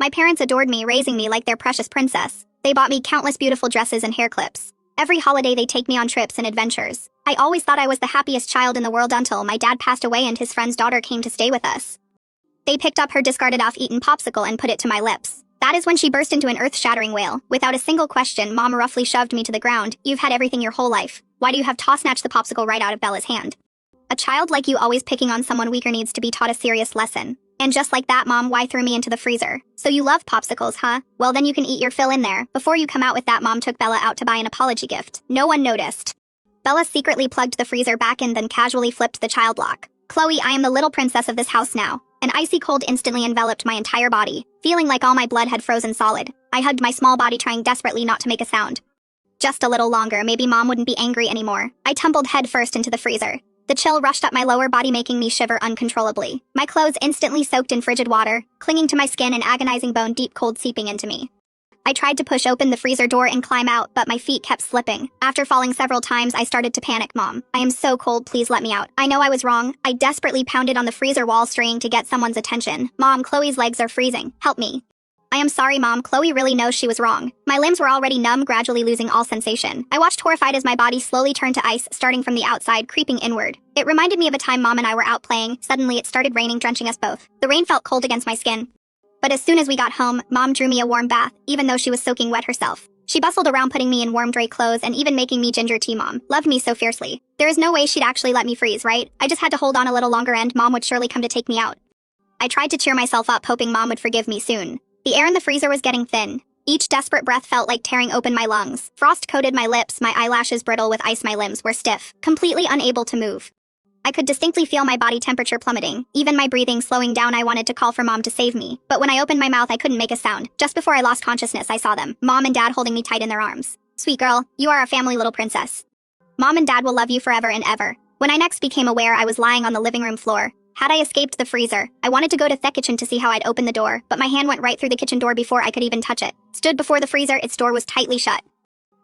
My parents adored me, raising me like their precious princess. They bought me countless beautiful dresses and hair clips. Every holiday they take me on trips and adventures. I always thought I was the happiest child in the world until my dad passed away and his friend's daughter came to stay with us. They picked up her discarded off-eaten popsicle and put it to my lips. That is when she burst into an earth-shattering wail. Without a single question, Mom roughly shoved me to the ground. You've had everything your whole life. Why do you have toss-snatched the popsicle right out of Bella's hand? A child like you always picking on someone weaker needs to be taught a serious lesson. And just like that, Mom, why threw me into the freezer? So you love popsicles, huh? Well, then you can eat your fill in there. Before you come out with that, Mom took Bella out to buy an apology gift. No one noticed. Bella secretly plugged the freezer back in, then casually flipped the child lock. Chloe, I am the little princess of this house now. An icy cold instantly enveloped my entire body, feeling like all my blood had frozen solid. I hugged my small body, trying desperately not to make a sound. Just a little longer, maybe Mom wouldn't be angry anymore. I tumbled headfirst into the freezer. The chill rushed up my lower body, making me shiver uncontrollably. My clothes instantly soaked in frigid water, clinging to my skin, an agonizing bone-deep cold seeping into me. I tried to push open the freezer door and climb out, but my feet kept slipping. After falling several times, I started to panic. Mom, I am so cold, please let me out. I know I was wrong. I desperately pounded on the freezer wall, straining to get someone's attention. Mom, Chloe's legs are freezing. Help me. I am sorry, Mom. Chloe really knows she was wrong. My limbs were already numb, gradually losing all sensation. I watched horrified as my body slowly turned to ice, starting from the outside, creeping inward. It reminded me of a time Mom and I were out playing. Suddenly, it started raining, drenching us both. The rain felt cold against my skin. But as soon as we got home, Mom drew me a warm bath, even though she was soaking wet herself. She bustled around, putting me in warm, dry clothes and even making me ginger tea. Mom loved me so fiercely. There is no way she'd actually let me freeze, right? I just had to hold on a little longer and Mom would surely come to take me out. I tried to cheer myself up, hoping Mom would forgive me soon. The air in the freezer was getting thin. Each desperate breath felt like tearing open my lungs. Frost coated my lips, my eyelashes brittle with ice, my limbs were stiff, completely unable to move. I could distinctly feel my body temperature plummeting, even my breathing slowing down. I wanted to call for Mom to save me, but when I opened my mouth, I couldn't make a sound. Just before I lost consciousness, I saw them, Mom and Dad holding me tight in their arms. Sweet girl, you are a family little princess. Mom and Dad will love you forever and ever. When I next became aware, I was lying on the living room floor. Had I escaped the freezer? I wanted to go to the kitchen to see how I'd open the door, but my hand went right through the kitchen door before I could even touch it. Stood before the freezer, its door was tightly shut.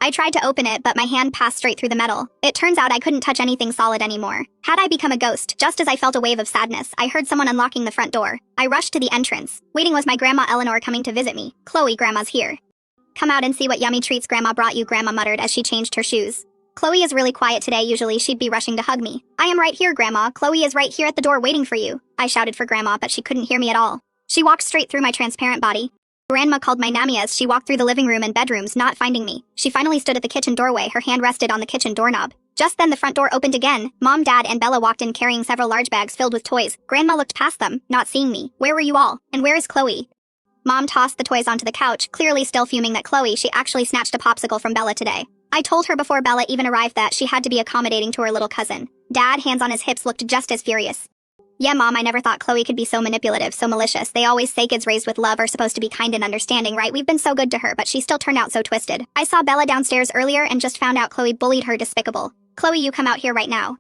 I tried to open it, but my hand passed straight through the metal. It turns out I couldn't touch anything solid anymore. Had I become a ghost? Just as I felt a wave of sadness, I heard someone unlocking the front door. I rushed to the entrance. Waiting was my grandma Eleanor coming to visit me. Chloe, Grandma's here. Come out and see what yummy treats Grandma brought you, Grandma muttered as she changed her shoes. Chloe is really quiet today. Usually she'd be rushing to hug me. I am right here, Grandma. Chloe is right here at the door waiting for you. I shouted for Grandma, but she couldn't hear me at all. She walked straight through my transparent body. Grandma called my Nami as she walked through the living room and bedrooms, not finding me. She finally stood at the kitchen doorway, her hand rested on the kitchen doorknob. Just then the front door opened again. Mom, Dad, and Bella walked in carrying several large bags filled with toys. Grandma looked past them, not seeing me. Where were you all? And where is Chloe? Mom tossed the toys onto the couch, clearly still fuming that she actually snatched a popsicle from Bella today. I told her before Bella even arrived that she had to be accommodating to her little cousin. Dad, hands on his hips, looked just as furious. Yeah, Mom, I never thought Chloe could be so manipulative, so malicious. They always say kids raised with love are supposed to be kind and understanding, right? We've been so good to her, but she still turned out so twisted. I saw Bella downstairs earlier and just found out Chloe bullied her. Despicable. Chloe, you come out here right now.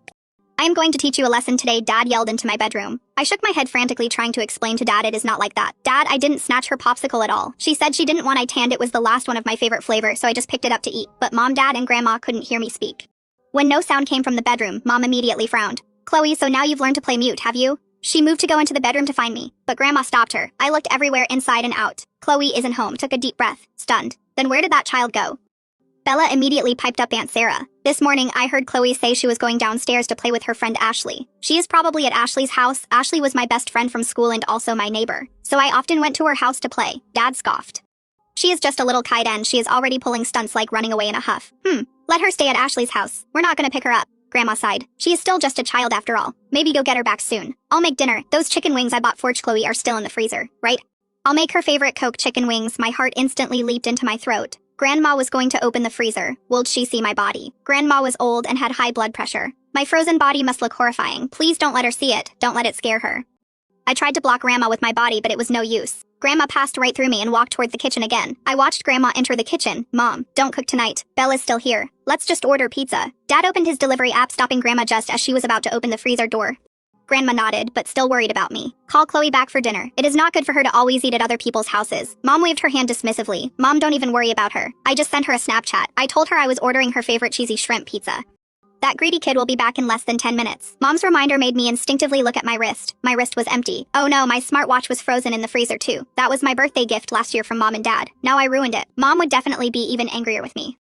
I am going to teach you a lesson today, Dad yelled into my bedroom. I shook my head frantically, trying to explain to Dad it is not like that. Dad, I didn't snatch her popsicle at all. She said she didn't want it, and it was the last one of my favorite flavor, so I just picked it up to eat. But Mom, Dad, and Grandma couldn't hear me speak. When no sound came from the bedroom, Mom immediately frowned. Chloe, so now you've learned to play mute, have you? She moved to go into the bedroom to find me, but Grandma stopped her. I looked everywhere, inside and out. Chloe isn't home. Took a deep breath, stunned. Then where did that child go? Bella immediately piped up Aunt Sarah. This morning, I heard Chloe say she was going downstairs to play with her friend Ashley. She is probably at Ashley's house. Ashley was my best friend from school and also my neighbor, so I often went to her house to play. Dad scoffed. She is just a little kite and she is already pulling stunts like running away in a huff. Let her stay at Ashley's house. We're not gonna pick her up. Grandma sighed. She is still just a child after all. Maybe go get her back soon. I'll make dinner. Those chicken wings I bought for Chloe are still in the freezer, right? I'll make her favorite Coke chicken wings. My heart instantly leaped into my throat. Grandma was going to open the freezer. Would she see my body? Grandma was old and had high blood pressure. My frozen body must look horrifying. Please don't let her see it. Don't let it scare her. I tried to block Grandma with my body, but it was no use. Grandma passed right through me and walked toward the kitchen again. I watched Grandma enter the kitchen. Mom, don't cook tonight. Bella's still here. Let's just order pizza. Dad opened his delivery app, stopping Grandma just as she was about to open the freezer door. Grandma nodded, but still worried about me. Call Chloe back for dinner. It is not good for her to always eat at other people's houses. Mom waved her hand dismissively. Mom, don't even worry about her. I just sent her a Snapchat. I told her I was ordering her favorite cheesy shrimp pizza. That greedy kid will be back in less than 10 minutes. Mom's reminder made me instinctively look at my wrist. My wrist was empty. Oh no, my smartwatch was frozen in the freezer too. That was my birthday gift last year from Mom and Dad. Now I ruined it. Mom would definitely be even angrier with me.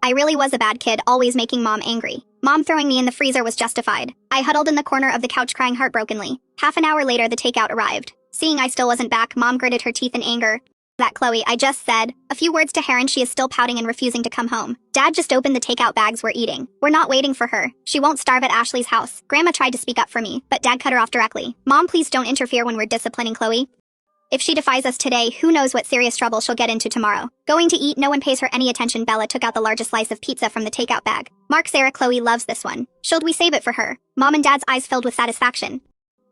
I really was a bad kid, always making Mom angry. Mom throwing me in the freezer was justified. I huddled in the corner of the couch crying heartbrokenly. Half an hour later, the takeout arrived. Seeing I still wasn't back, Mom gritted her teeth in anger. That Chloe, I just said. A few words to her and she is still pouting and refusing to come home. Dad just opened the takeout bags we're eating. We're not waiting for her. She won't starve at Ashley's house. Grandma tried to speak up for me, but Dad cut her off directly. Mom, please don't interfere when we're disciplining Chloe. If she defies us today, who knows what serious trouble she'll get into tomorrow. Going to eat, no one pays her any attention. Bella took out the largest slice of pizza from the takeout bag. Mark, Sarah, Chloe loves this one. Should we save it for her? Mom and Dad's eyes filled with satisfaction.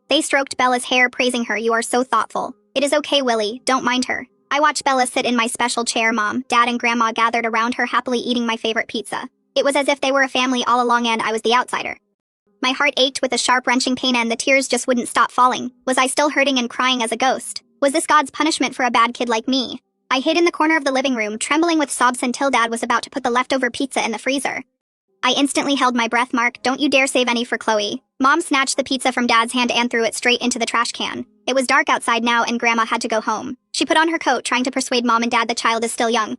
They stroked Bella's hair, praising her. You are so thoughtful. It is okay, Willie. Don't mind her. I watched Bella sit in my special chair. Mom, Dad, and Grandma gathered around her, happily eating my favorite pizza. It was as if they were a family all along and I was the outsider. My heart ached with a sharp, wrenching pain and the tears just wouldn't stop falling. Was I still hurting and crying as a ghost? Was this God's punishment for a bad kid like me? I hid in the corner of the living room, trembling with sobs until Dad was about to put the leftover pizza in the freezer. I instantly held my breath. Mark, don't you dare save any for Chloe. Mom snatched the pizza from Dad's hand and threw it straight into the trash can. It was dark outside now and Grandma had to go home. She put on her coat, trying to persuade Mom and Dad the child is still young.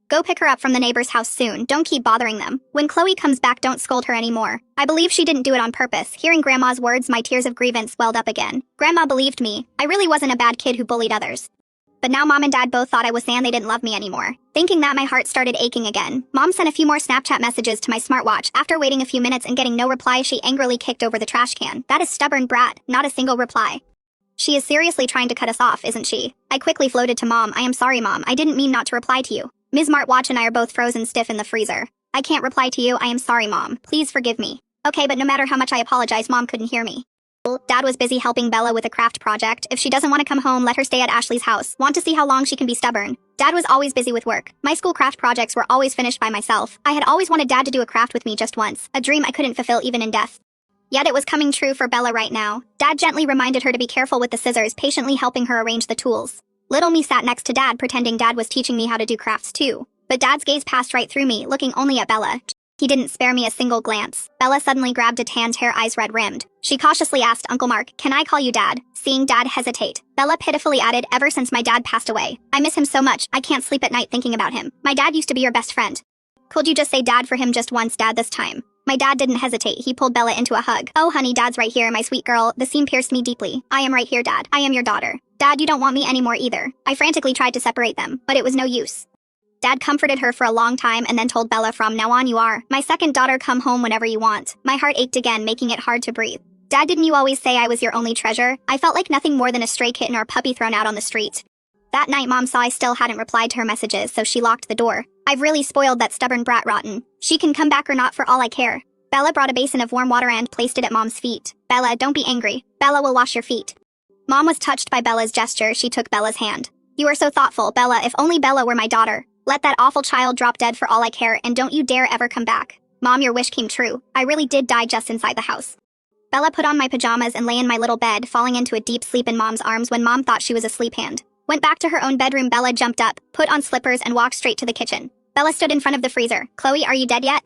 Go pick her up from the neighbor's house soon. Don't keep bothering them. When Chloe comes back, don't scold her anymore. I believe she didn't do it on purpose. Hearing Grandma's words, my tears of grievance welled up again. Grandma believed me. I really wasn't a bad kid who bullied others. But now Mom and Dad both thought I was saying they didn't love me anymore. Thinking that, my heart started aching again. Mom sent a few more Snapchat messages to my smartwatch. After waiting a few minutes and getting no reply, she angrily kicked over the trash can. That is stubborn brat. Not a single reply. She is seriously trying to cut us off, isn't she? I quickly floated to Mom. I am sorry, Mom. I didn't mean not to reply to you. Ms. Smartwatch and I are both frozen stiff in the freezer. I can't reply to you. I am sorry, Mom. Please forgive me. Okay, but no matter how much I apologize, Mom couldn't hear me. Dad was busy helping Bella with a craft project. If she doesn't want to come home, let her stay at Ashley's house. Want to see how long she can be stubborn. Dad was always busy with work. My school craft projects were always finished by myself. I had always wanted Dad to do a craft with me just once, a dream I couldn't fulfill even in death. Yet it was coming true for Bella right now. Dad gently reminded her to be careful with the scissors, patiently helping her arrange the tools. Little me sat next to Dad, pretending Dad was teaching me how to do crafts too. But Dad's gaze passed right through me, looking only at Bella. He didn't spare me a single glance. Bella suddenly grabbed a tanned hair, eyes red-rimmed. She cautiously asked, Uncle Mark, can I call you Dad? Seeing Dad hesitate, Bella pitifully added, ever since my dad passed away. I miss him so much, I can't sleep at night thinking about him. My dad used to be your best friend. Could you just say Dad for him just once, Dad, this time? My dad didn't hesitate. He pulled Bella into a hug. Oh honey, Dad's right here, my sweet girl. The scene pierced me deeply. I am right here, Dad. I am your daughter. Dad, you don't want me anymore either. I frantically tried to separate them, but it was no use. Dad comforted her for a long time and then told Bella, from now on you are my second daughter, come home whenever you want. My heart ached again, making it hard to breathe. Dad, didn't you always say I was your only treasure? I felt like nothing more than a stray kitten or puppy thrown out on the street. That night, Mom saw I still hadn't replied to her messages, so she locked the door. I've really spoiled that stubborn brat rotten. She can come back or not for all I care. Bella brought a basin of warm water and placed it at Mom's feet. Bella, don't be angry. Bella will wash your feet. Mom was touched by Bella's gesture. She took Bella's hand. You are so thoughtful, Bella. If only Bella were my daughter. Let that awful child drop dead for all I care, and don't you dare ever come back. Mom, your wish came true. I really did die just inside the house. Bella put on my pajamas and lay in my little bed, falling into a deep sleep in Mom's arms when Mom thought she was asleep. Went back to her own bedroom. Bella jumped up, put on slippers, and walked straight to the kitchen. Bella stood in front of the freezer. Chloe, are you dead yet?